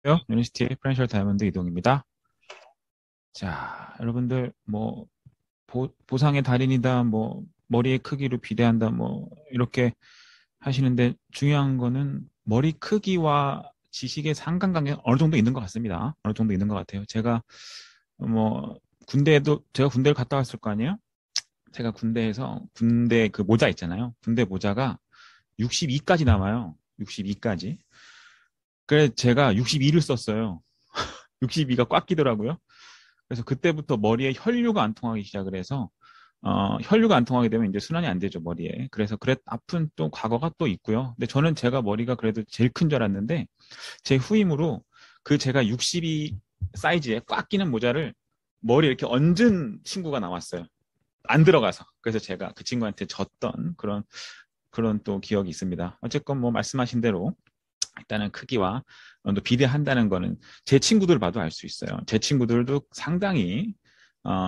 유니스티의 프랜셜 다이아몬드 이동입니다. 자, 여러분들 뭐 보상의 달인이다, 뭐 머리의 크기로 비례한다, 뭐 이렇게 하시는데 중요한 거는 머리 크기와 지식의 상관관계가 어느 정도 있는 것 같습니다. 어느 정도 있는 것 같아요. 뭐 제가 군대를 갔다 왔을 거 아니에요? 제가 군대에서 군대 그 모자 있잖아요. 군대 모자가 62까지 남아요. 62까지. 그래 제가 62를 썼어요. 62가 꽉 끼더라고요. 그래서 그때부터 머리에 혈류가 안 통하기 시작을 해서 혈류가 안 통하게 되면 이제 순환이 안 되죠, 머리에. 그래서 아픈 또 과거가 또 있고요. 근데 저는 제가 머리가 그래도 제일 큰 줄 알았는데 제 후임으로 그 제가 62 사이즈에 꽉 끼는 모자를 머리에 이렇게 얹은 친구가 나왔어요. 안 들어가서. 그래서 제가 그 친구한테 졌던 그런 또 기억이 있습니다. 어쨌건 뭐 말씀하신 대로 일단은 크기와 또 비례한다는 거는 제 친구들 봐도 알 수 있어요. 제 친구들도 상당히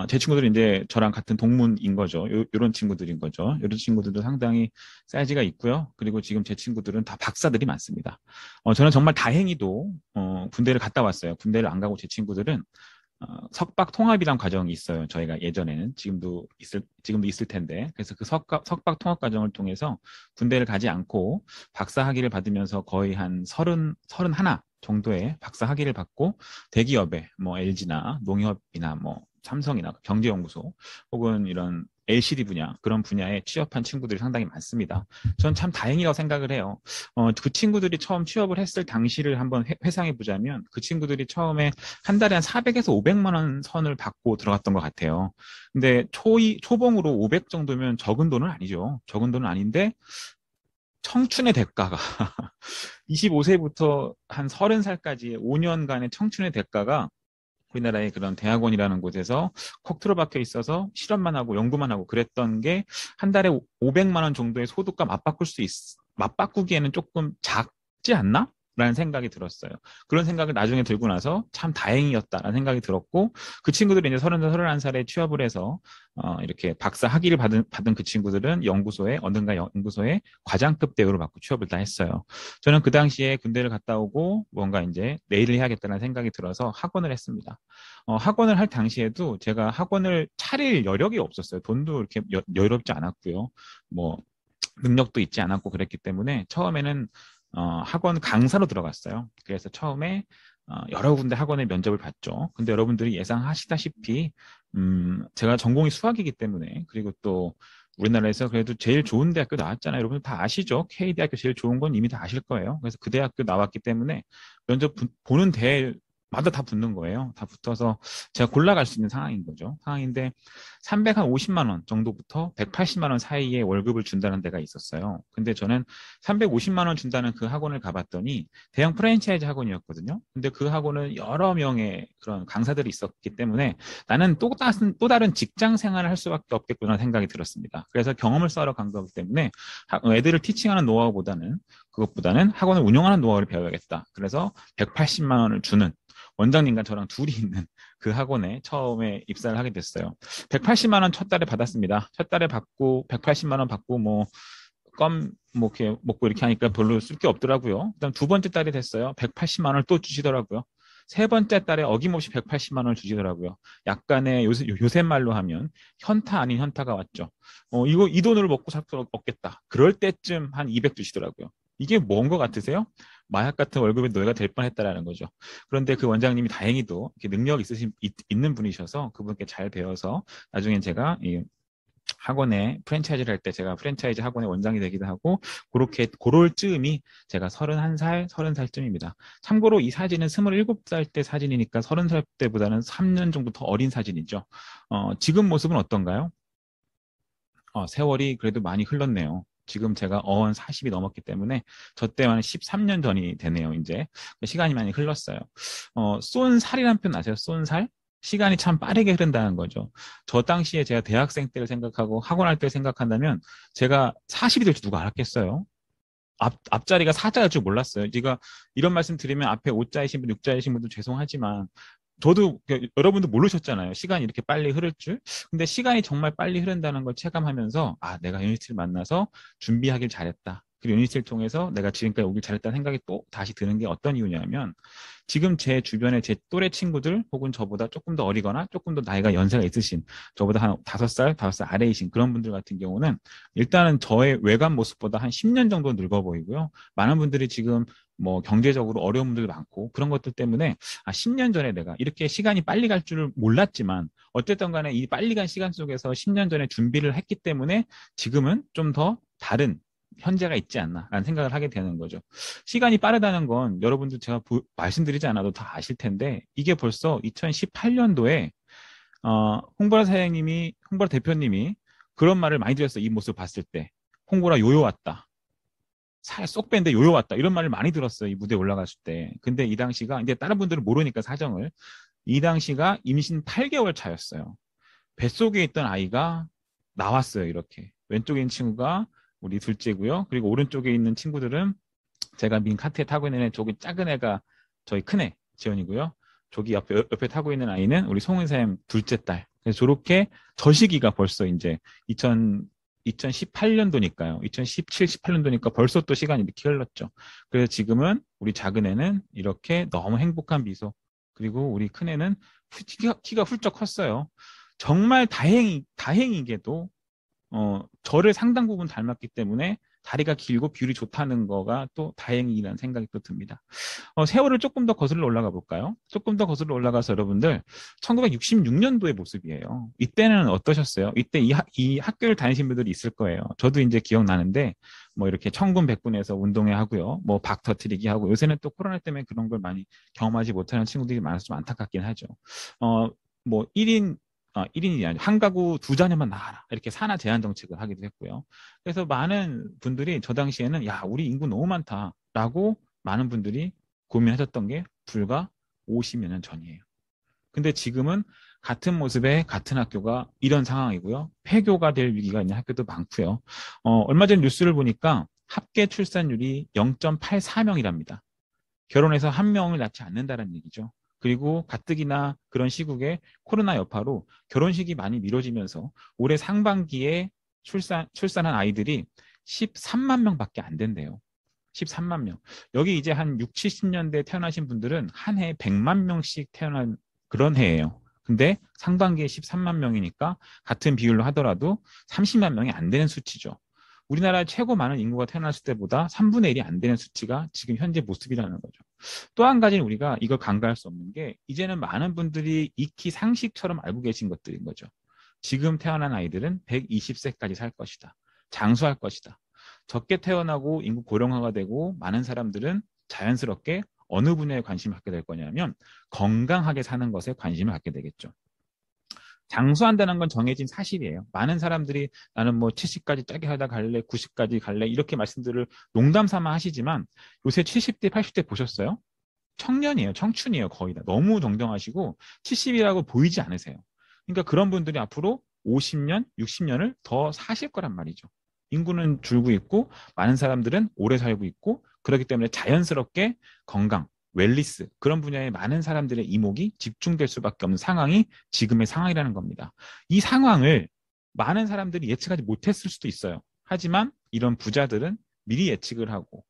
제 친구들은 이제 저랑 같은 동문인 거죠. 요런 친구들인 거죠. 요런 친구들도 상당히 사이즈가 있고요. 그리고 지금 제 친구들은 다 박사들이 많습니다. 저는 정말 다행히도 군대를 갔다 왔어요. 군대를 안 가고 제 친구들은 석박 통합이란 과정이 있어요. 저희가 예전에는 지금도 있을 텐데. 그래서 그 석박 통합 과정을 통해서 군대를 가지 않고 박사 학위를 받으면서 거의 한 서른하나 정도의 박사 학위를 받고 대기업에 뭐 LG나 농협이나 뭐 삼성이나 경제연구소 혹은 이런 LCD 분야 그런 분야에 취업한 친구들이 상당히 많습니다. 저는 참 다행이라고 생각을 해요. 그 친구들이 처음 취업을 했을 당시를 한번 회상해 보자면 그 친구들이 처음에 한 달에 한 400에서 500만 원 선을 받고 들어갔던 것 같아요. 근데 초봉으로 500 정도면 적은 돈은 아니죠. 적은 돈은 아닌데 청춘의 대가가 25세부터 한 30살까지의 5년간의 청춘의 대가가 우리나라의 그런 대학원이라는 곳에서 콕 틀어박혀 있어서 실험만 하고 연구만 하고 그랬던 게 한 달에 500만 원 정도의 소득과 맞바꾸기에는 조금 작지 않나? 라는 생각이 들었어요. 그런 생각을 나중에 들고 나서 참 다행이었다라는 생각이 들었고 그 친구들이 이제 31살에 취업을 해서 이렇게 박사 학위를 받은 그 친구들은 어딘가 연구소에 과장급 대우를 받고 취업을 다 했어요. 저는 그 당시에 군대를 갔다 오고 뭔가 이제 내일을 해야겠다는 생각이 들어서 학원을 했습니다. 학원을 할 당시에도 제가 학원을 차릴 여력이 없었어요. 돈도 이렇게 여유롭지 않았고요. 뭐 능력도 있지 않았고 그랬기 때문에 처음에는 학원 강사로 들어갔어요. 그래서 처음에 여러 군데 학원에 면접을 봤죠. 근데 여러분들이 예상하시다시피 제가 전공이 수학이기 때문에 그리고 또 우리나라에서 그래도 제일 좋은 대학교 나왔잖아요. 여러분 다 아시죠? K대학교 제일 좋은 건 이미 다 아실 거예요. 그래서 그 대학교 나왔기 때문에 면접 보는 대마다 다 붙는 거예요. 다 붙어서 제가 골라갈 수 있는 상황인 거죠. 상황인데 350만 원 정도부터 180만 원 사이에 월급을 준다는 데가 있었어요. 근데 저는 350만 원 준다는 그 학원을 가봤더니 대형 프랜차이즈 학원이었거든요. 근데 그 학원은 여러 명의 그런 강사들이 있었기 때문에 나는 또 다른 직장 생활을 할 수밖에 없겠구나 생각이 들었습니다. 그래서 경험을 쌓으러 간 거기 때문에 애들을 티칭하는 그것보다는 학원을 운영하는 노하우를 배워야겠다. 그래서 180만 원을 주는 원장님과 저랑 둘이 있는 그 학원에 처음에 입사를 하게 됐어요. 180만 원 첫 달에 받았습니다. 첫 달에 받고 180만 원 받고 뭐 이렇게 먹고 이렇게 하니까 별로 쓸 게 없더라고요. 그다음 두 번째 달이 됐어요. 180만 원을 또 주시더라고요. 세 번째 달에 어김없이 180만 원을 주시더라고요. 약간의 요새 말로 하면 현타 아닌 현타가 왔죠. 이 돈으로 먹고 살 수 없겠다. 그럴 때쯤 한 200 주시더라고요. 이게 뭔 것 같으세요? 마약 같은 월급에 노예가 될 뻔했다라는 거죠. 그런데 그 원장님이 다행히도 능력 있는 분이셔서 그분께 잘 배워서 나중에 제가 이 학원에 프랜차이즈를 할 때 제가 프랜차이즈 학원의 원장이 되기도 하고 그럴 즈음이 제가 31살, 30살쯤입니다. 참고로 이 사진은 27살 때 사진이니까 30살 때보다는 3년 정도 더 어린 사진이죠. 지금 모습은 어떤가요? 세월이 그래도 많이 흘렀네요. 지금 제가 어언 40이 넘었기 때문에 저 때만 13년 전이 되네요, 이제. 시간이 많이 흘렀어요. 쏜 살이란 표현 아세요? 쏜 살? 시간이 참 빠르게 흐른다는 거죠. 저 당시에 제가 대학생 때를 생각하고 학원할 때를 생각한다면 제가 40이 될 줄 누가 알았겠어요? 앞자리가 사자일 줄 몰랐어요. 제가 이런 말씀 드리면 앞에 5자이신 분, 6자이신 분도 죄송하지만 저도 여러분도 모르셨잖아요. 시간이 이렇게 빨리 흐를 줄. 근데 시간이 정말 빨리 흐른다는 걸 체감하면서 내가 유니티를 만나서 준비하길 잘했다. 그리고 유니스를 통해서 내가 지금까지 오길 잘했다는 생각이 또 다시 드는 게 어떤 이유냐면 지금 제 주변에 제 또래 친구들 혹은 저보다 조금 더 어리거나 조금 더 나이가 연세가 있으신 저보다 한 5살 아래이신 그런 분들 같은 경우는 일단은 저의 외관 모습보다 한 10년 정도 늙어 보이고요. 많은 분들이 지금 뭐 경제적으로 어려운 분들도 많고 그런 것들 때문에 10년 전에 내가 이렇게 시간이 빨리 갈 줄을 몰랐지만 어쨌든 간에 이 빨리 간 시간 속에서 10년 전에 준비를 했기 때문에 지금은 좀 더 다른 현재가 있지 않나라는 생각을 하게 되는 거죠. 시간이 빠르다는 건 여러분들 제가 말씀드리지 않아도 다 아실 텐데 이게 벌써 2018년도에 홍보라 사장님이 홍보라 대표님이 그런 말을 많이 드렸어요. 이 모습 봤을 때 홍보라 요요 왔다. 살 쏙 뺀데 요요 왔다. 이런 말을 많이 들었어요. 이 무대에 올라갔을 때. 근데 이 당시가 이제 다른 분들은 모르니까 사정을 이 당시가 임신 8개월 차였어요. 뱃속에 있던 아이가 나왔어요. 이렇게 왼쪽에 있는 친구가 우리 둘째고요. 그리고 오른쪽에 있는 친구들은 제가 민 카트에 타고 있는 애 저기 작은 애가 저희 큰애 지연이고요. 저기 옆에 타고 있는 아이는 우리 송은쌤 둘째 딸. 그래서 저렇게 저 시기가 벌써 이제 2018년도니까요. 2017, 18년도니까 벌써 또 시간이 이렇게 흘렀죠. 그래서 지금은 우리 작은 애는 이렇게 너무 행복한 미소. 그리고 우리 큰 애는 키가 훌쩍 컸어요. 정말 다행이게도 저를 상당 부분 닮았기 때문에 다리가 길고 비율이 좋다는 거가 또 다행이라는 생각이 또 듭니다. 세월을 조금 더 거슬러 올라가 볼까요? 조금 더 거슬러 올라가서 여러분들 1966년도의 모습이에요. 이때는 어떠셨어요? 이때 이 학교를 다니신 분들이 있을 거예요. 저도 이제 기억나는데 뭐 이렇게 천군 백군에서 운동회 하고요. 뭐 박 터트리기 하고 요새는 또 코로나 때문에 그런 걸 많이 경험하지 못하는 친구들이 많아서 좀 안타깝긴 하죠. 뭐 1인이 아니라 한 가구 두 자녀만 낳아라. 이렇게 산하 제한 정책을 하기도 했고요. 그래서 많은 분들이 저 당시에는 야, 우리 인구 너무 많다라고 많은 분들이 고민하셨던 게 불과 50여 년 전이에요. 근데 지금은 같은 모습의 같은 학교가 이런 상황이고요. 폐교가 될 위기가 있는 학교도 많고요. 얼마 전 뉴스를 보니까 합계 출산율이 0.84명이랍니다. 결혼해서 한 명을 낳지 않는다는 얘기죠. 그리고 가뜩이나 그런 시국에 코로나 여파로 결혼식이 많이 미뤄지면서 올해 상반기에 출산한 아이들이 13만 명밖에 안 된대요. 13만 명. 여기 이제 한 6, 70년대 태어나신 분들은 한 해에 100만 명씩 태어난 그런 해예요. 근데 상반기에 13만 명이니까 같은 비율로 하더라도 30만 명이 안 되는 수치죠. 우리나라 최고 많은 인구가 태어났을 때보다 3분의 1이 안 되는 수치가 지금 현재 모습이라는 거죠. 또 한 가지는 우리가 이걸 간과할 수 없는 게 이제는 많은 분들이 익히 상식처럼 알고 계신 것들인 거죠. 지금 태어난 아이들은 120세까지 살 것이다. 장수할 것이다. 적게 태어나고 인구 고령화가 되고 많은 사람들은 자연스럽게 어느 분야에 관심을 갖게 될 거냐면 건강하게 사는 것에 관심을 갖게 되겠죠. 장수한다는 건 정해진 사실이에요. 많은 사람들이 나는 뭐 70까지 짜게 하다 갈래, 90까지 갈래 이렇게 말씀들을 농담 삼아 하시지만 요새 70대, 80대 보셨어요? 청년이에요. 청춘이에요. 거의 다. 너무 정정하시고 70이라고 보이지 않으세요. 그러니까 그런 분들이 앞으로 50년, 60년을 더 사실 거란 말이죠. 인구는 줄고 있고 많은 사람들은 오래 살고 있고 그렇기 때문에 자연스럽게 건강, 웰리스 그런 분야에 많은 사람들의 이목이 집중될 수밖에 없는 상황이 지금의 상황이라는 겁니다. 이 상황을 많은 사람들이 예측하지 못했을 수도 있어요. 하지만 이런 부자들은 미리 예측을 하고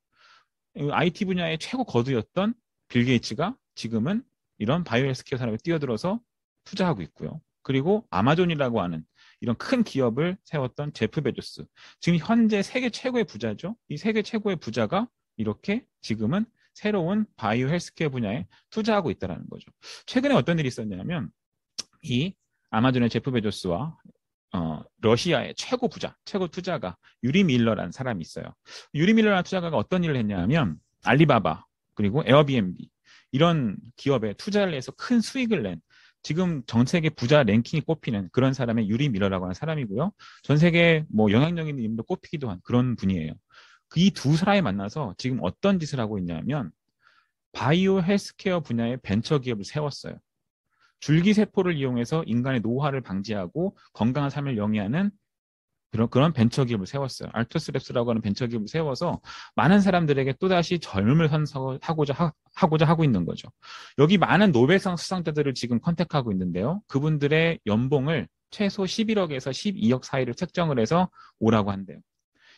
IT 분야의 최고 거두였던 빌 게이츠가 지금은 이런 바이오 헬스케어 산업에 뛰어들어서 투자하고 있고요. 그리고 아마존이라고 하는 이런 큰 기업을 세웠던 제프 베조스. 지금 현재 세계 최고의 부자죠. 이 세계 최고의 부자가 이렇게 지금은 새로운 바이오 헬스케어 분야에 투자하고 있다는 거죠. 최근에 어떤 일이 있었냐면 이 아마존의 제프 베조스와 러시아의 최고 부자, 최고 투자가 유리 밀러라는 사람이 있어요. 유리 밀러라는 투자가가 어떤 일을 했냐면 알리바바 그리고 에어비앤비 이런 기업에 투자를 해서 큰 수익을 낸 지금 전 세계 부자 랭킹이 꼽히는 그런 사람의 유리 밀러라고 하는 사람이고요. 전 세계 뭐 영향력 있는 인물로 꼽히기도 한 그런 분이에요. 이 두 사람이 만나서 지금 어떤 짓을 하고 있냐면 바이오 헬스케어 분야의 벤처 기업을 세웠어요. 줄기세포를 이용해서 인간의 노화를 방지하고 건강한 삶을 영위하는 그런 벤처기업을 세웠어요. 알토스랩스라고 하는 벤처기업을 세워서 많은 사람들에게 또다시 젊음을 선사하고자 하고 있는 거죠. 여기 많은 노벨상 수상자들을 지금 컨택하고 있는데요. 그분들의 연봉을 최소 11억에서 12억 사이를 책정을 해서 오라고 한대요.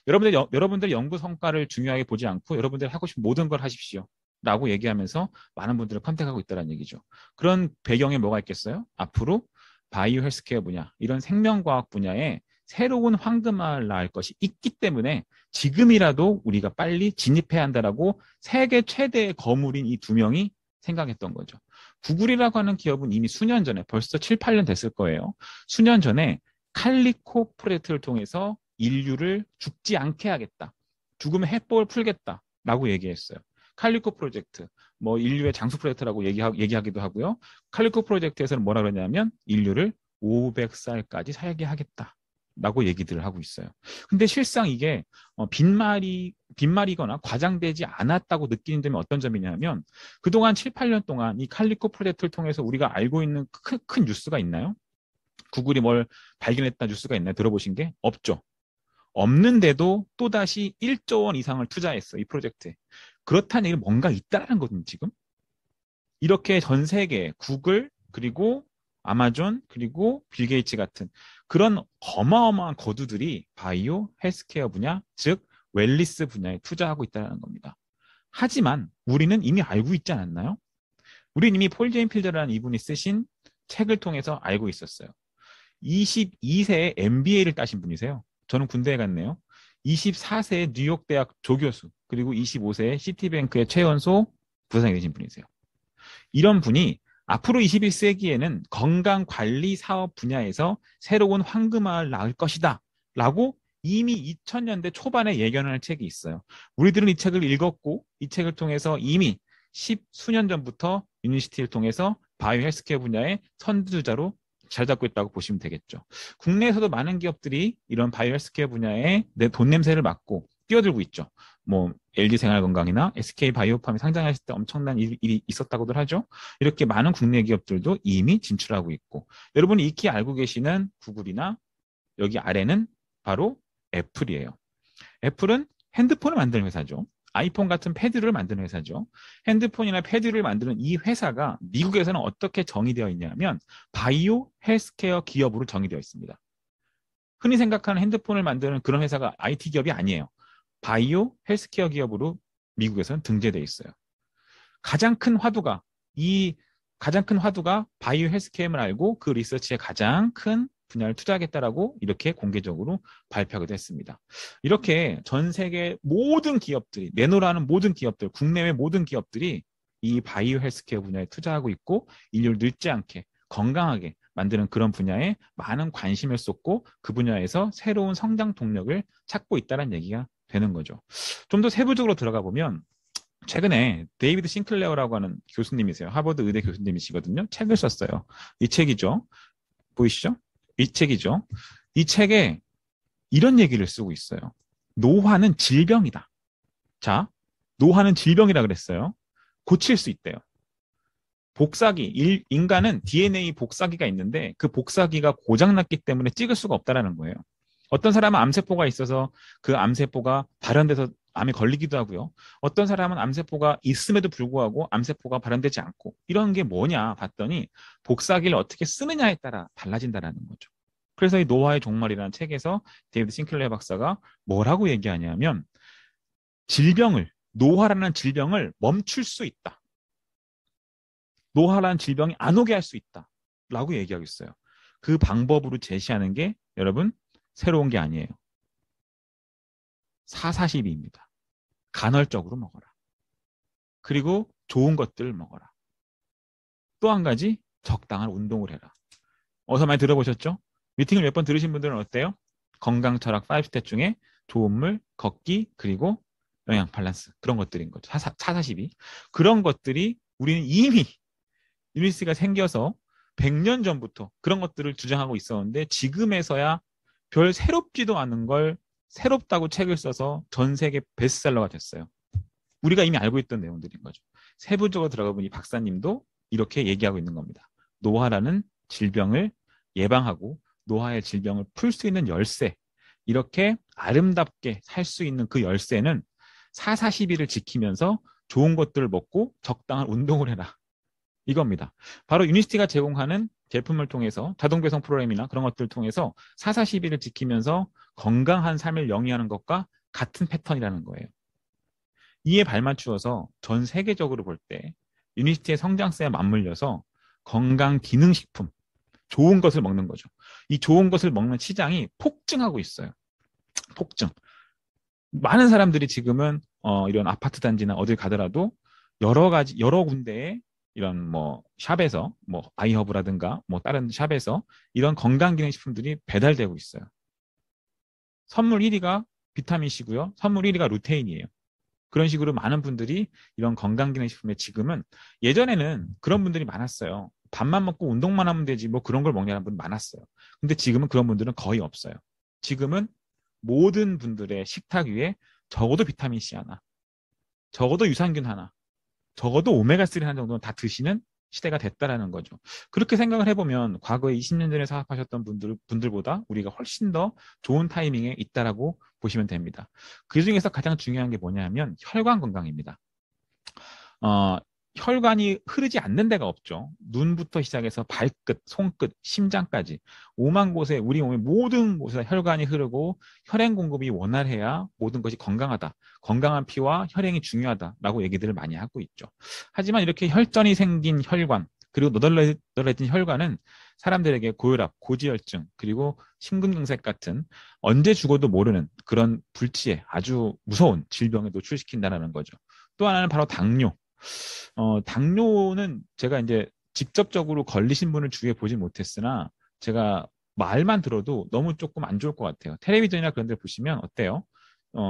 여러분들 연구 성과를 중요하게 보지 않고 여러분들 하고 싶은 모든 걸 하십시오. 라고 얘기하면서 많은 분들을 컨택하고 있다는 얘기죠. 그런 배경에 뭐가 있겠어요? 앞으로 바이오 헬스케어 분야, 이런 생명과학 분야에 새로운 황금알을 낳을 것이 있기 때문에 지금이라도 우리가 빨리 진입해야 한다라고 세계 최대의 거물인 이 두 명이 생각했던 거죠. 구글이라고 하는 기업은 이미 수년 전에 벌써 7, 8년 됐을 거예요. 수년 전에 칼리코 프로젝트를 통해서 인류를 죽지 않게 하겠다. 죽음의 해법을 풀겠다라고 얘기했어요. 칼리코 프로젝트, 뭐 인류의 장수 프로젝트라고 얘기하기도 하고요. 칼리코 프로젝트에서는 뭐라 그러냐면 인류를 500살까지 살게 하겠다라고 얘기들을 하고 있어요. 근데 실상 이게 빈말이거나 과장되지 않았다고 느끼는 점이 어떤 점이냐면 그동안 7, 8년 동안 이 칼리코 프로젝트를 통해서 우리가 알고 있는 큰 뉴스가 있나요? 구글이 뭘 발견했다 뉴스가 있나요? 들어보신 게 없죠. 없는데도 또다시 1조 원 이상을 투자했어, 이 프로젝트에. 그렇다는 얘기는 뭔가 있다는 거거든요, 지금. 이렇게 전 세계 구글, 그리고 아마존, 그리고 빌 게이츠 같은 그런 어마어마한 거두들이 바이오 헬스케어 분야, 즉 웰리스 분야에 투자하고 있다는 겁니다. 하지만 우리는 이미 알고 있지 않았나요? 우리는 이미 폴 제인필드라는 이분이 쓰신 책을 통해서 알고 있었어요. 22세에 MBA를 따신 분이세요. 저는 군대에 갔네요. 24세에 뉴욕대학 조교수, 그리고 25세에 시티뱅크의 최연소 부사장이 되신 분이세요. 이런 분이 앞으로 21세기에는 건강관리 사업 분야에서 새로운 황금알을 낳을 것이다 라고 이미 2000년대 초반에 예견할 책이 있어요. 우리들은 이 책을 읽었고 이 책을 통해서 이미 10수년 전부터 유니시티를 통해서 바이오 헬스케어 분야의 선두주자로 잘 잡고 있다고 보시면 되겠죠. 국내에서도 많은 기업들이 이런 바이오 헬스케어 분야에 내 돈 냄새를 맡고 뛰어들고 있죠. 뭐 LG 생활건강이나 SK 바이오팜이 상장했을 때 엄청난 일이 있었다고들 하죠. 이렇게 많은 국내 기업들도 이미 진출하고 있고, 여러분이 익히 알고 계시는 구글이나 여기 아래는 바로 애플이에요. 애플은 핸드폰을 만드는 회사죠. 아이폰 같은 패드를 만드는 회사죠. 핸드폰이나 패드를 만드는 이 회사가 미국에서는 어떻게 정의되어 있냐면 바이오 헬스케어 기업으로 정의되어 있습니다. 흔히 생각하는 핸드폰을 만드는 그런 회사가 IT 기업이 아니에요. 바이오 헬스케어 기업으로 미국에서는 등재되어 있어요. 가장 큰 화두가 바이오 헬스케어를 알고 그 리서치에 가장 큰 분야를 투자하겠다라고 이렇게 공개적으로 발표하기도 했습니다. 이렇게 전 세계 모든 기업들이, 내노라는 모든 기업들, 국내외 모든 기업들이 이 바이오 헬스케어 분야에 투자하고 있고 인류를 늙지 않게 건강하게 만드는 그런 분야에 많은 관심을 쏟고 그 분야에서 새로운 성장 동력을 찾고 있다는 얘기가 되는 거죠. 좀 더 세부적으로 들어가 보면 최근에 데이비드 싱클레어라고 하는 교수님이세요. 하버드 의대 교수님이시거든요. 책을 썼어요. 이 책이죠. 보이시죠? 이 책이죠. 이 책에 이런 얘기를 쓰고 있어요. 노화는 질병이다. 자, 노화는 질병이라 그랬어요. 고칠 수 있대요. 복사기, 인간은 DNA 복사기가 있는데 그 복사기가 고장났기 때문에 찍을 수가 없다는 거예요. 어떤 사람은 암세포가 있어서 그 암세포가 발현돼서 암에 걸리기도 하고요. 어떤 사람은 암세포가 있음에도 불구하고 암세포가 발현되지 않고, 이런 게 뭐냐 봤더니 복사기를 어떻게 쓰느냐에 따라 달라진다는 거죠. 그래서 이 노화의 종말이라는 책에서 데이비드 싱클레어 박사가 뭐라고 얘기하냐면 노화라는 질병을 멈출 수 있다. 노화라는 질병이 안 오게 할 수 있다 라고 얘기하고 있어요. 그 방법으로 제시하는 게 여러분 새로운 게 아니에요. 4-40입니다. 간헐적으로 먹어라. 그리고 좋은 것들을 먹어라. 또 한 가지, 적당한 운동을 해라. 어서 많이 들어보셨죠? 미팅을 몇 번 들으신 분들은 어때요? 건강 철학 5스텝 중에 좋은 물, 걷기, 그리고 영양 밸런스, 그런 것들인 거죠. 4-40이. 그런 것들이 우리는 이미 유니스가 생겨서 100년 전부터 그런 것들을 주장하고 있었는데 지금에서야 별 새롭지도 않은 걸 새롭다고 책을 써서 전 세계 베스트셀러가 됐어요. 우리가 이미 알고 있던 내용들인 거죠. 세부적으로 들어가 보니 박사님도 이렇게 얘기하고 있는 겁니다. 노화라는 질병을 예방하고 노화의 질병을 풀 수 있는 열쇠, 이렇게 아름답게 살 수 있는 그 열쇠는 4-40일을 지키면서 좋은 것들을 먹고 적당한 운동을 해라. 이겁니다. 바로 유니스티가 제공하는 제품을 통해서 자동 배송 프로그램이나 그런 것들을 통해서 4-4-12를 지키면서 건강한 삶을 영위하는 것과 같은 패턴이라는 거예요. 이에 발맞추어서 전 세계적으로 볼 때 유니스트의 성장세에 맞물려서 건강 기능식품, 좋은 것을 먹는 거죠. 이 좋은 것을 먹는 시장이 폭증하고 있어요. 폭증. 많은 사람들이 지금은 이런 아파트 단지나 어딜 가더라도 여러 군데에 이런 뭐 샵에서 뭐 아이허브라든가 뭐 다른 샵에서 이런 건강기능식품들이 배달되고 있어요. 선물 1위가 비타민C고요. 선물 1위가 루테인이에요. 그런 식으로 많은 분들이 이런 건강기능식품에 지금은 예전에는 그런 분들이 많았어요. 밥만 먹고 운동만 하면 되지 뭐 그런 걸 먹냐는 분 많았어요. 근데 지금은 그런 분들은 거의 없어요. 지금은 모든 분들의 식탁 위에 적어도 비타민C 하나, 적어도 유산균 하나, 적어도 오메가3 하나 정도는 다 드시는 시대가 됐다라는 거죠. 그렇게 생각을 해보면 과거에 20년 전에 사업하셨던 분들보다 우리가 훨씬 더 좋은 타이밍에 있다라고 보시면 됩니다. 그 중에서 가장 중요한 게 뭐냐면 혈관 건강입니다. 어, 혈관이 흐르지 않는 데가 없죠. 눈부터 시작해서 발끝, 손끝, 심장까지 5만 곳에 우리 몸의 모든 곳에 혈관이 흐르고 혈행 공급이 원활해야 모든 것이 건강하다. 건강한 피와 혈행이 중요하다라고 얘기들을 많이 하고 있죠. 하지만 이렇게 혈전이 생긴 혈관 그리고 너덜너덜해진 혈관은 사람들에게 고혈압, 고지혈증 그리고 심근경색 같은 언제 죽어도 모르는 그런 불치에 아주 무서운 질병에 노출시킨다는 거죠. 또 하나는 바로 당뇨. 당뇨는 제가 이제 직접적으로 걸리신 분을 주위에 보진 못했으나 제가 말만 들어도 너무 조금 안 좋을 것 같아요. 텔레비전이나 그런 데 보시면 어때요?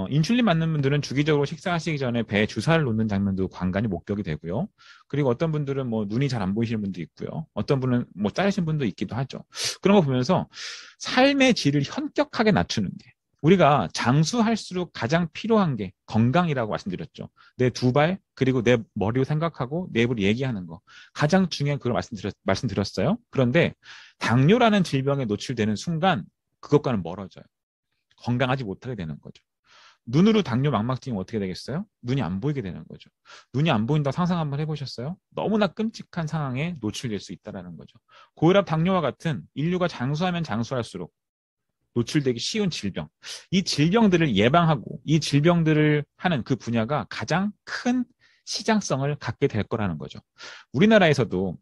인슐린 맞는 분들은 주기적으로 식사하시기 전에 배에 주사를 놓는 장면도 간간히 목격이 되고요. 그리고 어떤 분들은 뭐 눈이 잘 안 보이시는 분도 있고요. 어떤 분은 뭐 자르신 분도 있기도 하죠. 그런 거 보면서 삶의 질을 현격하게 낮추는 게 우리가 장수할수록 가장 필요한 게 건강이라고 말씀드렸죠. 내 두 발, 그리고 내 머리로 생각하고 내 입으로 얘기하는 거. 가장 중요한 그걸 말씀드렸어요. 그런데 당뇨라는 질병에 노출되는 순간 그것과는 멀어져요. 건강하지 못하게 되는 거죠. 눈으로 당뇨 망막증이 어떻게 되겠어요? 눈이 안 보이게 되는 거죠. 눈이 안 보인다 상상 한번 해보셨어요? 너무나 끔찍한 상황에 노출될 수 있다는 거죠. 고혈압, 당뇨와 같은 인류가 장수하면 장수할수록 노출되기 쉬운 질병. 이 질병들을 예방하고 이 질병들을 하는 그 분야가 가장 큰 시장성을 갖게 될 거라는 거죠. 우리나라에서도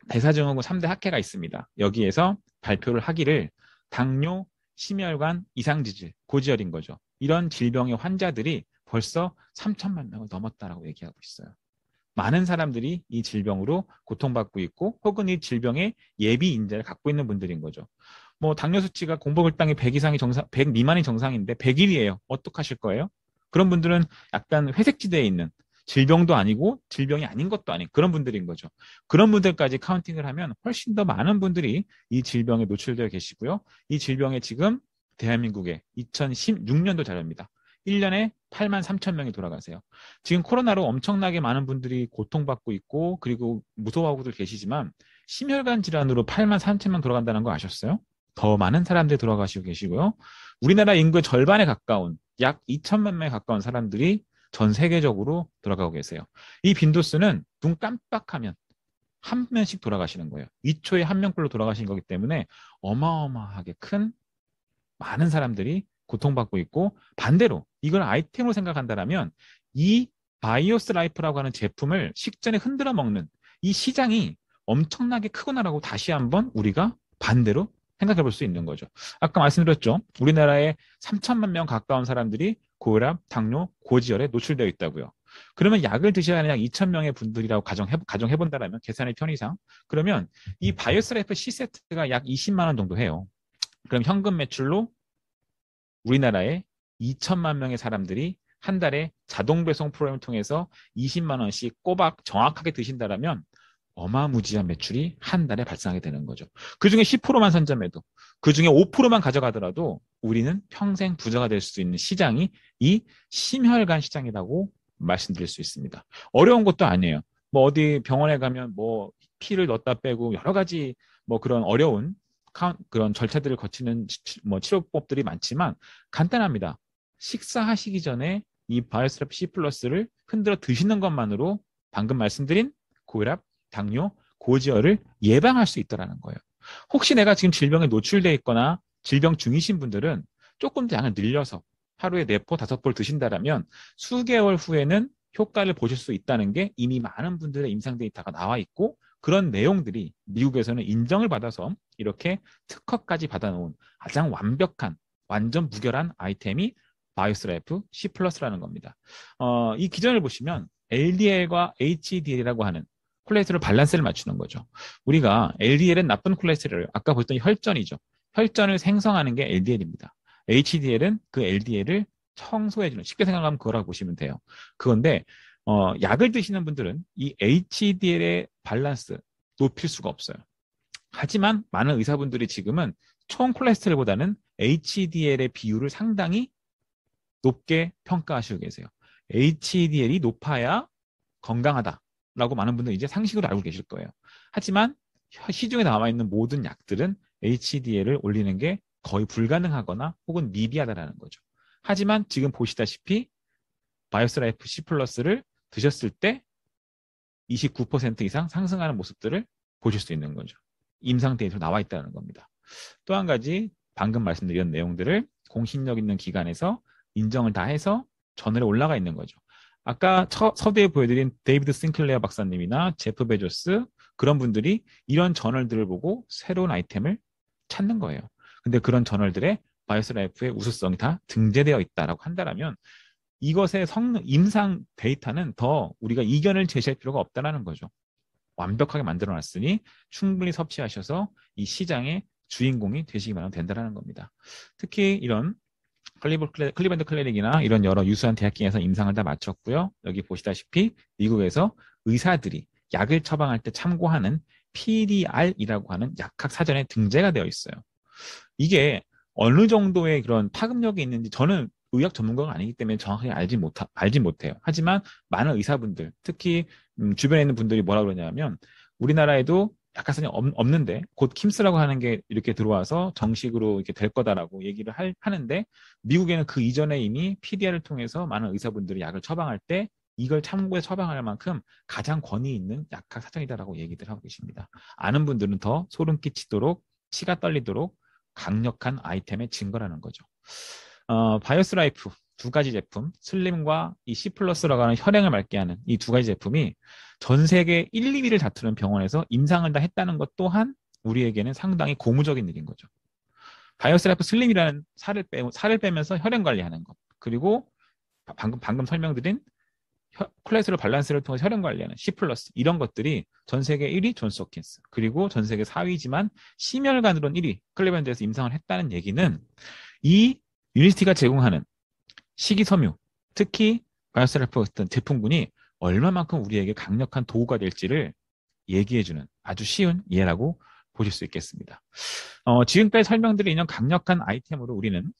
대사증후군 3대 학회가 있습니다. 여기에서 발표를 하기를 당뇨, 심혈관, 이상지질, 고지혈인 거죠. 이런 질병의 환자들이 벌써 3천만 명을 넘었다라고 얘기하고 있어요. 많은 사람들이 이 질병으로 고통받고 있고 혹은 이 질병의 예비 인자를 갖고 있는 분들인 거죠. 뭐 당뇨 수치가 공복혈당이 100 이상이 정상, 100 미만이 정상인데 100일이에요. 어떡하실 거예요? 그런 분들은 약간 회색지대에 있는 질병도 아니고 질병이 아닌 것도 아닌 그런 분들인 거죠. 그런 분들까지 카운팅을 하면 훨씬 더 많은 분들이 이 질병에 노출되어 계시고요. 이 질병에 지금 대한민국에 2016년도 자료입니다. 1년에 8만 3천 명이 돌아가세요. 지금 코로나로 엄청나게 많은 분들이 고통받고 있고 그리고 무서워하고도 계시지만 심혈관 질환으로 8만 3천 명 돌아간다는 거 아셨어요? 더 많은 사람들이 돌아가시고 계시고요. 우리나라 인구의 절반에 가까운 약 2천만 명에 가까운 사람들이 전 세계적으로 돌아가고 계세요. 이 빈도수는 눈 깜빡하면 한 명씩 돌아가시는 거예요. 2초에 한 명꼴로 돌아가시는 거기 때문에 어마어마하게 큰 많은 사람들이 고통받고 있고 반대로 이걸 아이템으로 생각한다면 이 바이오스 라이프라고 하는 제품을 식전에 흔들어 먹는 이 시장이 엄청나게 크구나라고 다시 한번 우리가 반대로 생각해 볼 수 있는 거죠. 아까 말씀드렸죠. 우리나라에 3천만 명 가까운 사람들이 고혈압, 당뇨, 고지혈에 노출되어 있다고요. 그러면 약을 드셔야 하는 약 2천 명의 분들이라고 가정해 본다면 계산의 편의상 그러면 이 바이오스 라이프 C세트가 약 20만 원 정도 해요. 그럼 현금 매출로 우리나라에 2천만 명의 사람들이 한 달에 자동 배송 프로그램을 통해서 20만 원씩 꼬박 정확하게 드신다라면 어마무지한 매출이 한 달에 발생하게 되는 거죠. 그중에 10%만 선점해도 그중에 5%만 가져가더라도 우리는 평생 부자가 될 수 있는 시장이 이 심혈관 시장이라고 말씀드릴 수 있습니다. 어려운 것도 아니에요. 뭐 어디 병원에 가면 뭐 피를 넣었다 빼고 여러 가지 뭐 그런 어려운 그런 절차들을 거치는 뭐 치료법들이 많지만 간단합니다. 식사하시기 전에 이 바이오스트랩 C 플러스를 흔들어 드시는 것만으로 방금 말씀드린 고혈압, 당뇨, 고지혈을 예방할 수 있다는 거예요. 혹시 내가 지금 질병에 노출되어 있거나 질병 중이신 분들은 조금 더 양을 늘려서 하루에 4포, 5포를 드신다면 수개월 후에는 효과를 보실 수 있다는 게 이미 많은 분들의 임상 데이터가 나와 있고, 그런 내용들이 미국에서는 인정을 받아서 이렇게 특허까지 받아놓은 가장 완벽한, 완전 무결한 아이템이 바이오스라이프 C 플러스라는 겁니다. 이 기전을 보시면 LDL과 HDL이라고 하는 콜레스테롤 밸런스를 맞추는 거죠. 우리가 LDL은 나쁜 콜레스테롤, 아까 보던 혈전이죠. 혈전을 생성하는 게 LDL입니다. HDL은 그 LDL을 청소해주는, 쉽게 생각하면 그거라고 보시면 돼요. 그건데 약을 드시는 분들은 이 HDL의 밸런스 높일 수가 없어요. 하지만 많은 의사분들이 지금은 총 콜레스테롤보다는 HDL의 비율을 상당히 높게 평가하시고 계세요. HDL이 높아야 건강하다라고 많은 분들이 이제 상식으로 알고 계실 거예요. 하지만 시중에 나와 있는 모든 약들은 HDL을 올리는 게 거의 불가능하거나 혹은 미비하다라는 거죠. 하지만 지금 보시다시피 바이오스라이프 C 플러스를 드셨을 때 29% 이상 상승하는 모습들을 보실 수 있는 거죠. 임상 데이터로 나와 있다는 겁니다. 또 한 가지 방금 말씀드린 내용들을 공신력 있는 기관에서 인정을 다 해서 저널에 올라가 있는 거죠. 아까 서두에 보여드린 데이비드 싱클레어 박사님이나 제프 베조스, 그런 분들이 이런 저널들을 보고 새로운 아이템을 찾는 거예요. 근데 그런 저널들에 바이오스라이프의 우수성이 다 등재되어 있다라고 한다면 이것의 임상 데이터는 더 우리가 이견을 제시할 필요가 없다라는 거죠. 완벽하게 만들어놨으니 충분히 섭취하셔서 이 시장의 주인공이 되시기만 하면 된다는 겁니다. 특히 이런 클리밴드 클리닉이나 이런 여러 유수한 대학교에서 임상을 다 마쳤고요. 여기 보시다시피 미국에서 의사들이 약을 처방할 때 참고하는 PDR이라고 하는 약학 사전에 등재가 되어 있어요. 이게 어느 정도의 그런 파급력이 있는지 저는 의학 전문가가 아니기 때문에 정확하게 알지 못해요. 하지만 많은 의사분들, 특히 주변에 있는 분들이 뭐라 그러냐면 우리나라에도 약학사전이 없는데 곧 킴스라고 하는 게 이렇게 들어와서 정식으로 이렇게 될 거다라고 얘기를 하는데, 미국에는 그 이전에 이미 PDR을 통해서 많은 의사분들이 약을 처방할 때 이걸 참고해 처방할 만큼 가장 권위 있는 약학 사전이다라고 얘기들 하고 계십니다. 아는 분들은 더 소름 끼치도록, 치가 떨리도록 강력한 아이템의 증거라는 거죠. 바이오스라이프 두 가지 제품, 슬림과 이 C 플러스라고 하는 혈행을 맑게 하는 이 두 가지 제품이 전 세계 1, 2위를 다투는 병원에서 임상을 다 했다는 것 또한 우리에게는 상당히 고무적인 일인 거죠. 바이오스라이프 슬림이라는 살을 빼면서 혈행 관리하는 것, 그리고 방금 설명드린 콜레스테롤 밸런스를 통해 혈행 관리하는 C 플러스, 이런 것들이 전 세계 1위 존스 홉킨스, 그리고 전 세계 4위지만 심혈관으로는 1위 클리밴드에서 임상을 했다는 얘기는 이 유니스티가 제공하는 식이섬유, 특히 바이오스라이프 같은 제품군이 얼마만큼 우리에게 강력한 도구가 될지를 얘기해주는 아주 쉬운 예라고 보실 수 있겠습니다. 지금까지 설명드린 이런 강력한 아이템으로 우리는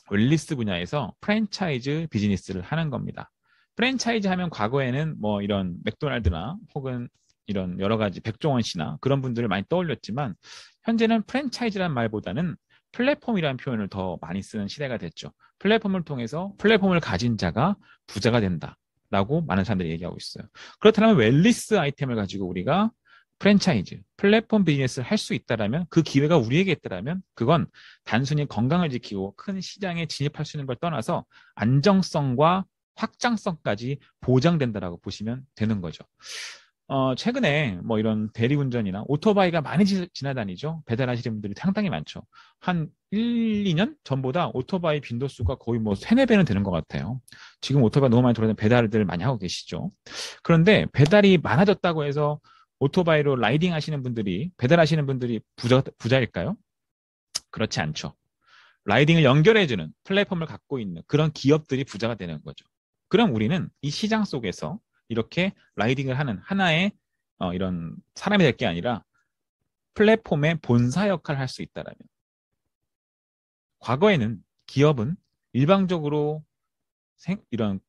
웰리스 분야에서 프랜차이즈 비즈니스를 하는 겁니다. 프랜차이즈 하면 과거에는 뭐 이런 맥도날드나 혹은 이런 여러 가지 백종원 씨나 그런 분들을 많이 떠올렸지만, 현재는 프랜차이즈란 말보다는 플랫폼이라는 표현을 더 많이 쓰는 시대가 됐죠. 플랫폼을 통해서 플랫폼을 가진 자가 부자가 된다라고 많은 사람들이 얘기하고 있어요. 그렇다면 웰리스 아이템을 가지고 우리가 프랜차이즈, 플랫폼 비즈니스를 할 수 있다라면, 그 기회가 우리에게 있다라면 그건 단순히 건강을 지키고 큰 시장에 진입할 수 있는 걸 떠나서 안정성과 확장성까지 보장된다라고 보시면 되는 거죠. 최근에 뭐 이런 대리운전이나 오토바이가 많이 지나다니죠. 배달하시는 분들이 상당히 많죠. 한 1, 2년 전보다 오토바이 빈도수가 거의 뭐 3, 4배는 되는 것 같아요. 지금 오토바이 너무 많이 돌아다니는 배달들 많이 하고 계시죠. 그런데 배달이 많아졌다고 해서 오토바이로 라이딩 하시는 분들이, 배달하시는 분들이 부자일까요? 그렇지 않죠. 라이딩을 연결해주는 플랫폼을 갖고 있는 그런 기업들이 부자가 되는 거죠. 그럼 우리는 이 시장 속에서 이렇게 라이딩을 하는 하나의 이런 사람이 될 게 아니라 플랫폼의 본사 역할을 할 수 있다라면, 과거에는 기업은 일방적으로 이런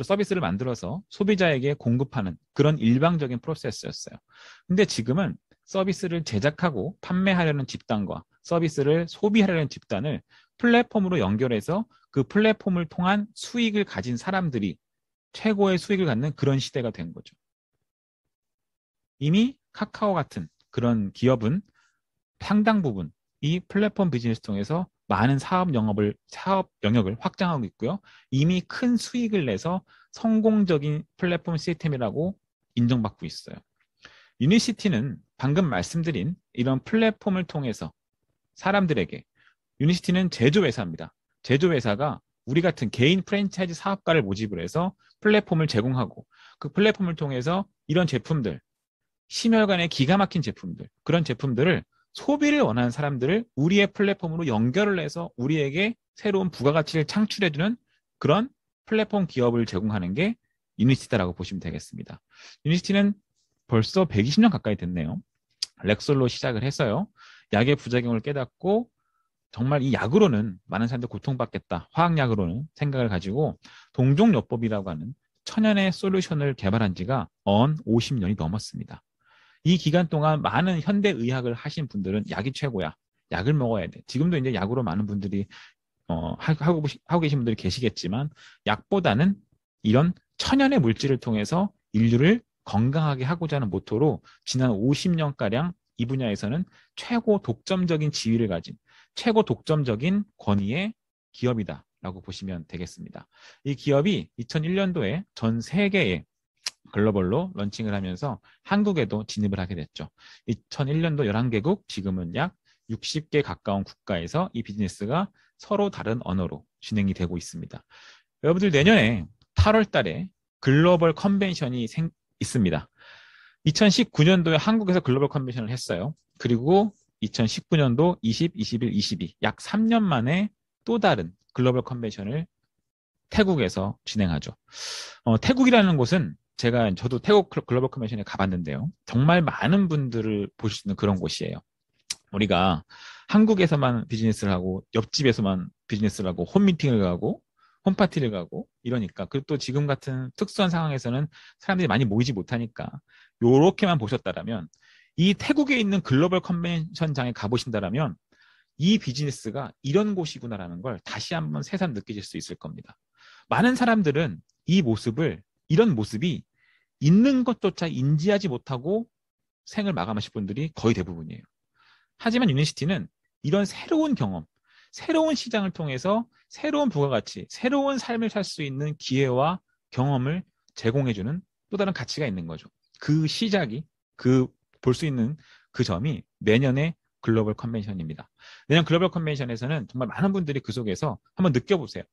서비스를 만들어서 소비자에게 공급하는 그런 일방적인 프로세스였어요. 근데 지금은 서비스를 제작하고 판매하려는 집단과 서비스를 소비하려는 집단을 플랫폼으로 연결해서 그 플랫폼을 통한 수익을 가진 사람들이 최고의 수익을 갖는 그런 시대가 된 거죠. 이미 카카오 같은 그런 기업은 상당 부분 이 플랫폼 비즈니스 통해서 많은 사업 영역을 확장하고 있고요. 이미 큰 수익을 내서 성공적인 플랫폼 시스템이라고 인정받고 있어요. 유니시티는 방금 말씀드린 이런 플랫폼을 통해서 사람들에게, 유니시티는 제조회사입니다. 제조회사가 우리 같은 개인 프랜차이즈 사업가를 모집을 해서 플랫폼을 제공하고 그 플랫폼을 통해서 이런 제품들, 심혈관의 기가 막힌 제품들, 그런 제품들을 소비를 원하는 사람들을 우리의 플랫폼으로 연결을 해서 우리에게 새로운 부가가치를 창출해주는 그런 플랫폼 기업을 제공하는 게 유니시티다라고 보시면 되겠습니다. 유니시티는 벌써 120년 가까이 됐네요. 렉솔로 시작을 했어요. 약의 부작용을 깨닫고 정말 이 약으로는 많은 사람들 고통받겠다. 화학약으로는 생각을 가지고 동종요법이라고 하는 천연의 솔루션을 개발한 지가 50년이 넘었습니다. 이 기간 동안 많은 현대의학을 하신 분들은 약이 최고야. 약을 먹어야 돼. 지금도 이제 약으로 많은 분들이 하고 계신 분들이 계시겠지만 약보다는 이런 천연의 물질을 통해서 인류를 건강하게 하고자 하는 모토로 지난 50년가량 이 분야에서는 최고 독점적인 지위를 가진 최고 독점적인 권위의 기업이다라고 보시면 되겠습니다. 이 기업이 2001년도에 전 세계에 글로벌로 런칭을 하면서 한국에도 진입을 하게 됐죠. 2001년도 11개국, 지금은 약 60개 가까운 국가에서 이 비즈니스가 서로 다른 언어로 진행이 되고 있습니다. 여러분들 내년에 8월 달에 글로벌 컨벤션이 있습니다. 2019년도에 한국에서 글로벌 컨벤션을 했어요. 그리고 2019년도 20, 21, 22, 약 3년 만에 또 다른 글로벌 컨벤션을 태국에서 진행하죠. 태국이라는 곳은 저도 태국 글로벌 컨벤션에 가봤는데요. 정말 많은 분들을 보실 수 있는 그런 곳이에요. 우리가 한국에서만 비즈니스를 하고 옆집에서만 비즈니스를 하고 홈미팅을 가고 홈파티를 가고 이러니까, 그리고 또 지금 같은 특수한 상황에서는 사람들이 많이 모이지 못하니까 요렇게만 보셨다라면, 이 태국에 있는 글로벌 컨벤션장에 가보신다라면 이 비즈니스가 이런 곳이구나라는 걸 다시 한번 새삼 느끼실 수 있을 겁니다. 많은 사람들은 이런 모습이 있는 것조차 인지하지 못하고 생을 마감하실 분들이 거의 대부분이에요. 하지만 유니시티는 이런 새로운 경험, 새로운 시장을 통해서 새로운 부가가치, 새로운 삶을 살 수 있는 기회와 경험을 제공해주는 또 다른 가치가 있는 거죠. 그 시작이, 볼 수 있는 그 점이 내년의 글로벌 컨벤션입니다. 내년 글로벌 컨벤션에서는 정말 많은 분들이 그 속에서 한번 느껴보세요.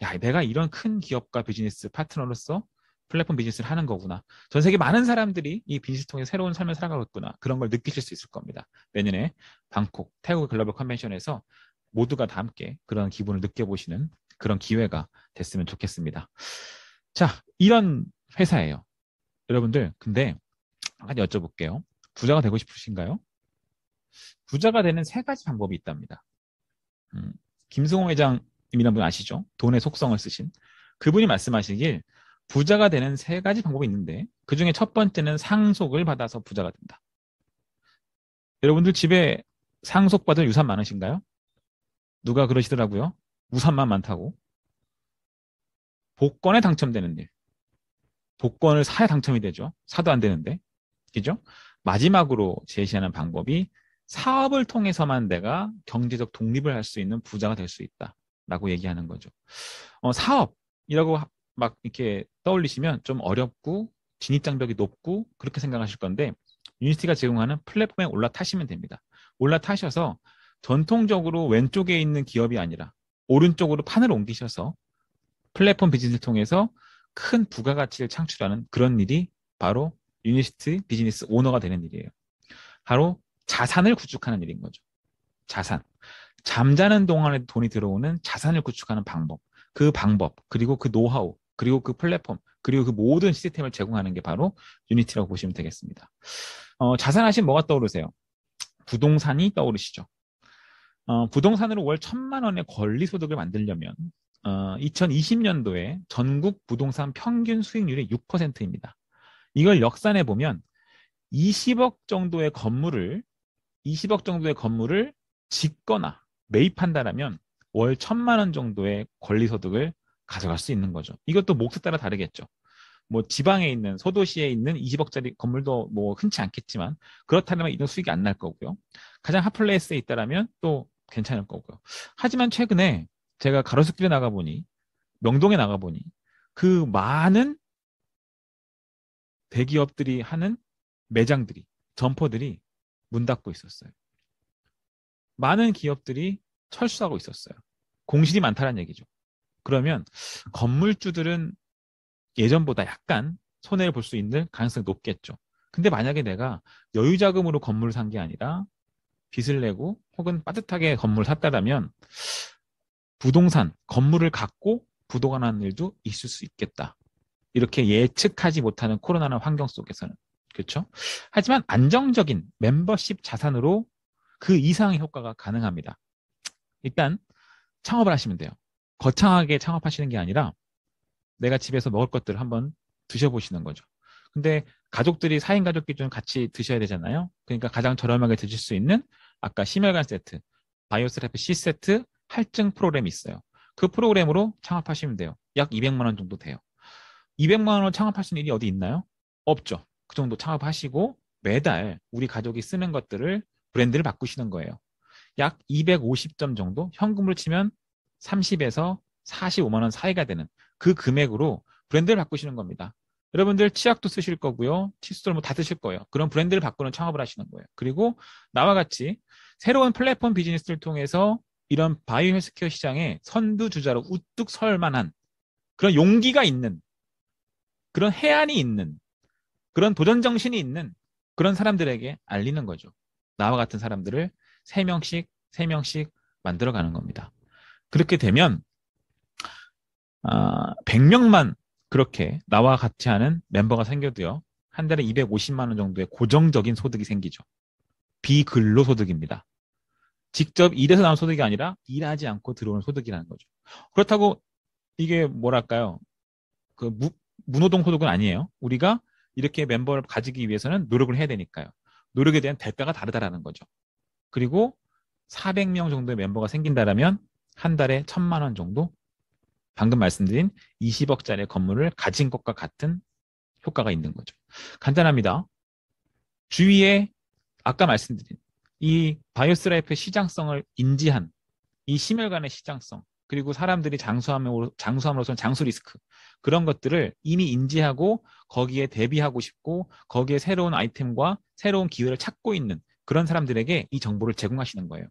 야, 내가 이런 큰 기업과 비즈니스 파트너로서 플랫폼 비즈니스를 하는 거구나. 전 세계 많은 사람들이 이 비즈니스 통해 새로운 삶을 살아가고 있구나. 그런 걸 느끼실 수 있을 겁니다. 내년에 방콕, 태국 글로벌 컨벤션에서 모두가 다 함께 그런 기분을 느껴보시는 그런 기회가 됐으면 좋겠습니다. 자, 이런 회사예요. 여러분들, 근데 한번 여쭤볼게요. 부자가 되고 싶으신가요? 부자가 되는 세 가지 방법이 있답니다. 김승호 회장님이라는 분 아시죠? 돈의 속성을 쓰신. 그분이 말씀하시길 부자가 되는 세 가지 방법이 있는데 그 중에 첫 번째는 상속을 받아서 부자가 된다. 여러분들 집에 상속받을 유산 많으신가요? 누가 그러시더라고요. 우산만 많다고. 복권에 당첨되는 일. 복권을 사야 당첨이 되죠. 사도 안 되는데. 그죠? 마지막으로 제시하는 방법이 사업을 통해서만 내가 경제적 독립을 할 수 있는 부자가 될 수 있다라고 얘기하는 거죠. 사업이라고 막 이렇게 떠올리시면 좀 어렵고 진입장벽이 높고 그렇게 생각하실 건데, 유니티가 제공하는 플랫폼에 올라타시면 됩니다. 올라타셔서 전통적으로 왼쪽에 있는 기업이 아니라 오른쪽으로 판을 옮기셔서 플랫폼 비즈니스를 통해서 큰 부가가치를 창출하는 그런 일이 바로 유니시티 비즈니스 오너가 되는 일이에요. 바로 자산을 구축하는 일인 거죠. 자산. 잠자는 동안에 돈이 들어오는 자산을 구축하는 방법. 그 방법, 그리고 그 노하우, 그리고 그 플랫폼, 그리고 그 모든 시스템을 제공하는 게 바로 유니티라고 보시면 되겠습니다. 자산 하시면 뭐가 떠오르세요? 부동산이 떠오르시죠. 부동산으로 월 1,000만 원의 권리소득을 만들려면 2020년도에 전국 부동산 평균 수익률이 6%입니다. 이걸 역산해 보면 20억 정도의 건물을 짓거나 매입한다라면 월 1,000만 원 정도의 권리소득을 가져갈 수 있는 거죠. 이것도 몫에 따라 다르겠죠. 뭐 지방에 있는 소도시에 있는 20억짜리 건물도 뭐 흔치 않겠지만 그렇다면 이런 수익이 안 날 거고요. 가장 핫플레이스에 있다라면 또 괜찮을 거고요. 하지만 최근에 제가 가로수길에 나가보니 명동에 나가보니 그 많은 대기업들이 하는 매장들이 점포들이 문 닫고 있었어요. 많은 기업들이 철수하고 있었어요. 공실이 많다는 얘기죠. 그러면 건물주들은 예전보다 약간 손해를 볼 수 있는 가능성이 높겠죠. 근데 만약에 내가 여유자금으로 건물을 산 게 아니라 빚을 내고 혹은 빠듯하게 건물을 샀다라면 부동산, 건물을 갖고 부도가 나는 일도 있을 수 있겠다. 이렇게 예측하지 못하는 코로나라는 환경 속에서는. 그렇죠? 하지만 안정적인 멤버십 자산으로 그 이상의 효과가 가능합니다. 일단 창업을 하시면 돼요. 거창하게 창업하시는 게 아니라 내가 집에서 먹을 것들을 한번 드셔보시는 거죠. 근데 가족들이 4인 가족 기준 같이 드셔야 되잖아요. 그러니까 가장 저렴하게 드실 수 있는 아까 심혈관 세트, 바이오스래프 C 세트 할증 프로그램이 있어요. 그 프로그램으로 창업하시면 돼요. 약 200만 원 정도 돼요. 200만 원 창업할 수 있는 일이 어디 있나요? 없죠. 그 정도 창업하시고 매달 우리 가족이 쓰는 것들을 브랜드를 바꾸시는 거예요. 약 250점 정도 현금으로 치면 30에서 45만 원 사이가 되는 그 금액으로 브랜드를 바꾸시는 겁니다. 여러분들 치약도 쓰실 거고요. 칫솔 뭐 다 쓰실 거예요. 그런 브랜드를 바꾸는 창업을 하시는 거예요. 그리고 나와 같이 새로운 플랫폼 비즈니스를 통해서 이런 바이오 헬스케어 시장에 선두주자로 우뚝 설 만한 그런 용기가 있는 그런 해안이 있는 그런 도전 정신이 있는 그런 사람들에게 알리는 거죠. 나와 같은 사람들을 3명씩 3명씩 만들어가는 겁니다. 그렇게 되면 100명만 그렇게 나와 같이 하는 멤버가 생겨도요. 한 달에 250만 원 정도의 고정적인 소득이 생기죠. 비근로소득입니다. 직접 일해서 나온 소득이 아니라 일하지 않고 들어오는 소득이라는 거죠. 그렇다고 이게 뭐랄까요? 그 무노동 소득은 아니에요. 우리가 이렇게 멤버를 가지기 위해서는 노력을 해야 되니까요. 노력에 대한 대가가 다르다라는 거죠. 그리고 400명 정도의 멤버가 생긴다라면 한 달에 1,000만 원 정도 방금 말씀드린 20억짜리 건물을 가진 것과 같은 효과가 있는 거죠. 간단합니다. 주위에 아까 말씀드린 이 바이오스라이프의 시장성을 인지한 이 심혈관의 시장성 그리고 사람들이 장수함으로서는 장수 리스크 그런 것들을 이미 인지하고 거기에 대비하고 싶고 거기에 새로운 아이템과 새로운 기회를 찾고 있는 그런 사람들에게 이 정보를 제공하시는 거예요.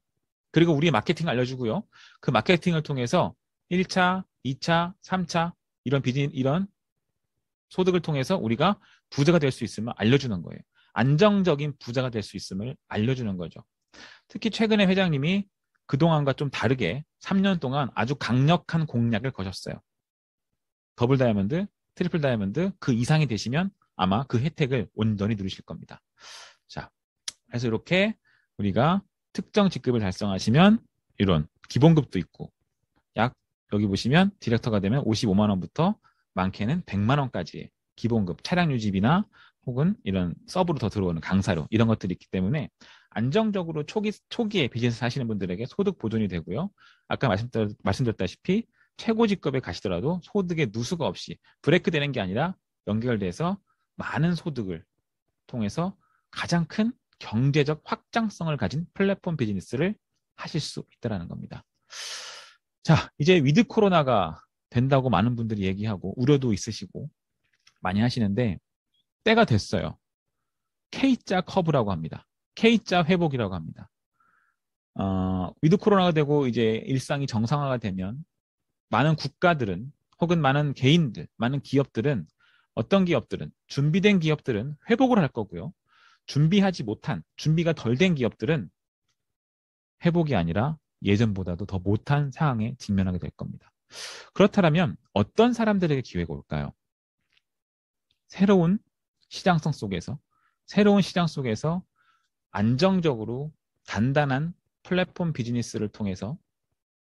그리고 우리의 마케팅을 알려주고요. 그 마케팅을 통해서 1차, 2차, 3차 이런 소득을 통해서 우리가 부자가 될 수 있음을 알려주는 거예요. 안정적인 부자가 될 수 있음을 알려주는 거죠. 특히 최근에 회장님이 그동안과 좀 다르게 3년 동안 아주 강력한 공약을 거셨어요. 더블 다이아몬드, 트리플 다이아몬드 그 이상이 되시면 아마 그 혜택을 온전히 누리실 겁니다. 자, 그래서 이렇게 우리가 특정 직급을 달성하시면 이런 기본급도 있고 약 여기 보시면 디렉터가 되면 55만 원부터 많게는 100만 원까지의 기본급 차량 유지비나 혹은 이런 서브로 더 들어오는 강사료 이런 것들이 있기 때문에 안정적으로 초기에 비즈니스 하시는 분들에게 소득 보존이 되고요. 아까 말씀드렸다시피 최고 직급에 가시더라도 소득의 누수가 없이 브레이크 되는 게 아니라 연결돼서 많은 소득을 통해서 가장 큰 경제적 확장성을 가진 플랫폼 비즈니스를 하실 수 있다는 겁니다. 자, 이제 위드 코로나가 된다고 많은 분들이 얘기하고 우려도 있으시고 많이 하시는데 때가 됐어요. K자 커브라고 합니다. K자 회복이라고 합니다. 위드 코로나가 되고 이제 일상이 정상화가 되면 많은 국가들은 혹은 많은 개인들, 많은 기업들은 어떤 기업들은 준비된 기업들은 회복을 할 거고요. 준비하지 못한, 준비가 덜 된 기업들은 회복이 아니라 예전보다도 더 못한 상황에 직면하게 될 겁니다. 그렇다면 어떤 사람들에게 기회가 올까요? 새로운 시장성 속에서, 새로운 시장 속에서 안정적으로 단단한 플랫폼 비즈니스를 통해서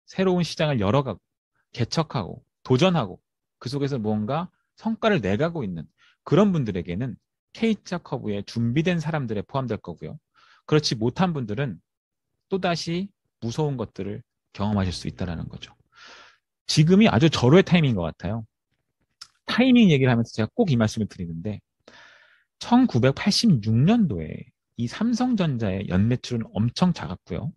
새로운 시장을 열어가고 개척하고 도전하고 그 속에서 무언가 성과를 내가고 있는 그런 분들에게는 K자 커브에 준비된 사람들에 포함될 거고요. 그렇지 못한 분들은 또다시 무서운 것들을 경험하실 수 있다는 거죠. 지금이 아주 절호의 타이밍인 것 같아요. 타이밍 얘기를 하면서 제가 꼭 이 말씀을 드리는데 1986년도에 이 삼성전자의 연매출은 엄청 작았고요.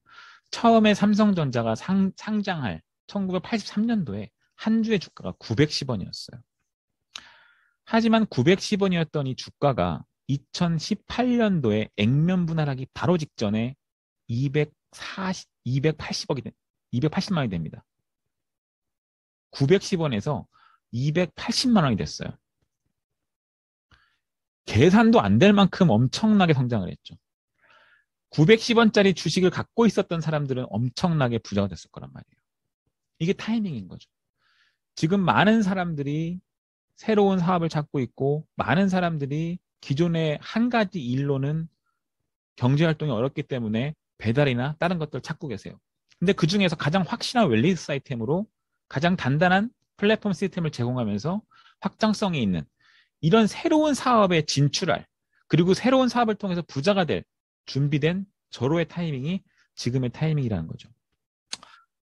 처음에 삼성전자가 상장할 1983년도에 한 주의 주가가 910원이었어요. 하지만 910원이었던 이 주가가 2018년도에 액면 분할하기 바로 직전에 280만 원이 됩니다. 910원에서 280만 원이 됐어요. 계산도 안 될 만큼 엄청나게 성장을 했죠. 910원짜리 주식을 갖고 있었던 사람들은 엄청나게 부자가 됐을 거란 말이에요. 이게 타이밍인 거죠. 지금 많은 사람들이 새로운 사업을 찾고 있고 많은 사람들이 기존의 한 가지 일로는 경제활동이 어렵기 때문에 배달이나 다른 것들 찾고 계세요. 근데 그 중에서 가장 확실한 웰니스 아이템으로 가장 단단한 플랫폼 시스템을 제공하면서 확장성이 있는 이런 새로운 사업에 진출할 그리고 새로운 사업을 통해서 부자가 될 준비된 절호의 타이밍이 지금의 타이밍이라는 거죠.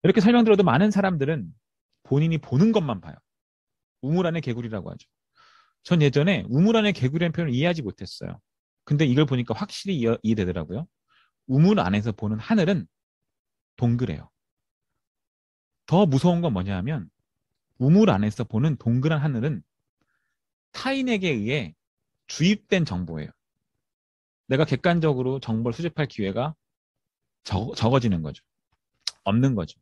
이렇게 설명드려도 많은 사람들은 본인이 보는 것만 봐요. 우물 안의 개구리라고 하죠. 전 예전에 우물 안의 개구리라는 표현을 이해하지 못했어요. 근데 이걸 보니까 확실히 이해되더라고요. 우물 안에서 보는 하늘은 동그래요. 더 무서운 건 뭐냐 하면 우물 안에서 보는 동그란 하늘은 타인에게 의해 주입된 정보예요. 내가 객관적으로 정보를 수집할 기회가 적어지는 거죠. 없는 거죠.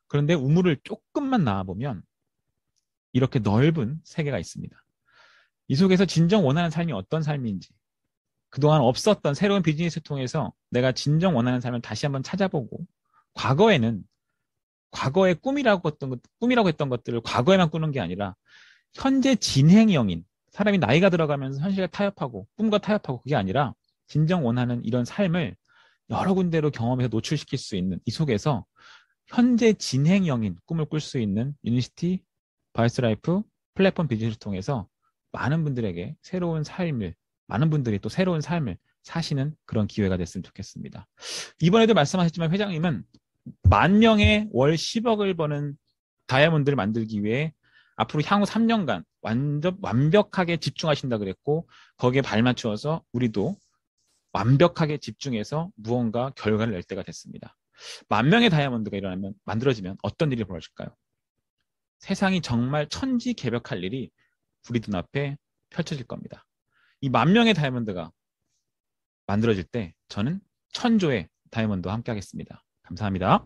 그런데 우물을 조금만 나와보면 이렇게 넓은 세계가 있습니다. 이 속에서 진정 원하는 삶이 어떤 삶인지 그동안 없었던 새로운 비즈니스를 통해서 내가 진정 원하는 삶을 다시 한번 찾아보고 과거에는 과거의 꿈이라고 했던 것들을 과거에만 꾸는 게 아니라 현재 진행형인 사람이 나이가 들어가면서 현실과 타협하고 꿈과 타협하고 그게 아니라 진정 원하는 이런 삶을 여러 군데로 경험해서 노출시킬 수 있는 이 속에서 현재 진행형인 꿈을 꿀 수 있는 유니시티 바이스라이프 플랫폼 비즈니스를 통해서 많은 분들에게 많은 분들이 또 새로운 삶을 사시는 그런 기회가 됐으면 좋겠습니다. 이번에도 말씀하셨지만 회장님은 10,000명의 월 10억을 버는 다이아몬드를 만들기 위해 앞으로 향후 3년간 완벽하게 집중하신다 그랬고 거기에 발맞추어서 우리도 완벽하게 집중해서 무언가 결과를 낼 때가 됐습니다. 10,000명의 다이아몬드가 만들어지면 어떤 일이 벌어질까요? 세상이 정말 천지개벽할 일이 우리 눈앞에 펼쳐질 겁니다. 이 10,000명의 다이아몬드가 만들어질 때 저는 1,000조의 다이아몬드와 함께 하겠습니다. 감사합니다.